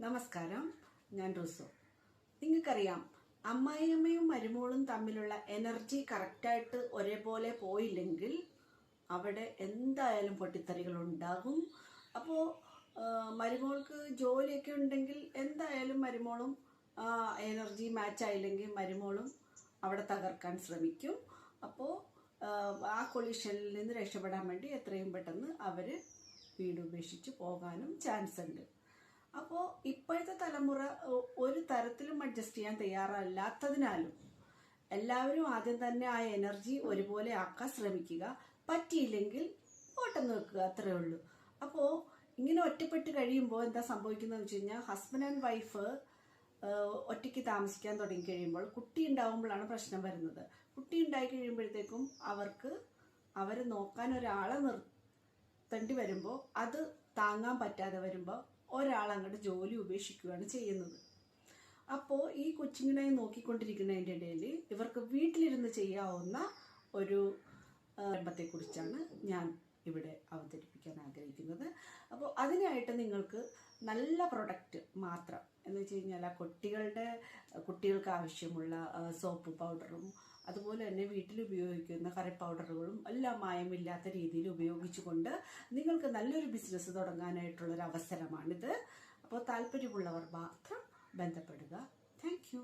നമസ്കാരം, ഞാൻ റൂസോ. നിങ്ങൾക്കറിയാം, അമ്മായിയമ്മയും മരുമോളും തമ്മിലുള്ള എനർജി കറക്റ്റായിട്ട് ഒരേപോലെ പോയില്ലെങ്കിൽ അവിടെ എന്തായാലും പൊട്ടിത്തെറികൾ ഉണ്ടാകും. അപ്പോൾ മരുമോൾക്ക് ജോലിയൊക്കെ ഉണ്ടെങ്കിൽ എന്തായാലും മരുമോളും എനർജി മാച്ച് ആയില്ലെങ്കിൽ മരുമോളും അവിടെ തകർക്കാൻ ശ്രമിക്കും. അപ്പോൾ ആ കൊളീഷനിൽ നിന്ന് രക്ഷപ്പെടാൻ വേണ്ടി എത്രയും പെട്ടെന്ന് അവർ വീട് ഉപേക്ഷിച്ച് പോകാനും ചാൻസ് ഉണ്ട്. അപ്പോൾ ഇപ്പോഴത്തെ തലമുറ ഒരു തരത്തിലും അഡ്ജസ്റ്റ് ചെയ്യാൻ തയ്യാറല്ലാത്തതിനാലും എല്ലാവരും ആദ്യം തന്നെ ആ എനർജി ഒരുപോലെ ആക്കാൻ ശ്രമിക്കുക. പറ്റിയില്ലെങ്കിൽ ഓട്ടം വെക്കുക, അത്രേ ഉള്ളൂ. അപ്പോൾ ഇങ്ങനെ ഒറ്റപ്പെട്ട് കഴിയുമ്പോൾ എന്താ സംഭവിക്കുന്നതെന്ന് വെച്ച് കഴിഞ്ഞാൽ, ഹസ്ബൻഡ് ആൻഡ് വൈഫ് ഒറ്റയ്ക്ക് താമസിക്കാൻ തുടങ്ങി കഴിയുമ്പോൾ കുട്ടി ഉണ്ടാവുമ്പോഴാണ് പ്രശ്നം വരുന്നത്. കുട്ടി ഉണ്ടായി കഴിയുമ്പോഴത്തേക്കും അവരെ നോക്കാൻ ഒരാളെ നിർത്തേണ്ടി വരുമ്പോൾ, അത് താങ്ങാൻ പറ്റാതെ വരുമ്പോൾ ഒരാൾ അങ്ങോട്ട് ജോലി ഉപേക്ഷിക്കുകയാണ് ചെയ്യുന്നത്. അപ്പോൾ ഈ കൊച്ചിങ്ങനെ നോക്കിക്കൊണ്ടിരിക്കുന്നതിൻ്റെ ഇടയിൽ ഇവർക്ക് വീട്ടിലിരുന്ന് ചെയ്യാവുന്ന ഒരു രംഗത്തെക്കുറിച്ചാണ് ഞാൻ ഇവിടെ അവതരിപ്പിക്കാൻ ആഗ്രഹിക്കുന്നത്. അപ്പോൾ അതിനായിട്ട് നിങ്ങൾക്ക് നല്ല പ്രൊഡക്റ്റ് മാത്രം എന്ന് വെച്ച് കഴിഞ്ഞാൽ, കുട്ടികൾക്ക് ആവശ്യമുള്ള സോപ്പ് പൗഡറും അതുപോലെ തന്നെ വീട്ടിൽ ഉപയോഗിക്കുന്ന കറി പൗഡറുകളും എല്ലാം മായമില്ലാത്ത രീതിയിൽ ഉപയോഗിച്ചുകൊണ്ട് നിങ്ങൾക്ക് നല്ലൊരു ബിസിനസ് തുടങ്ങാനായിട്ടുള്ളൊരു അവസരമാണിത്. അപ്പോൾ താല്പര്യമുള്ളവർ മാത്രം ബന്ധപ്പെടുക. Thank you.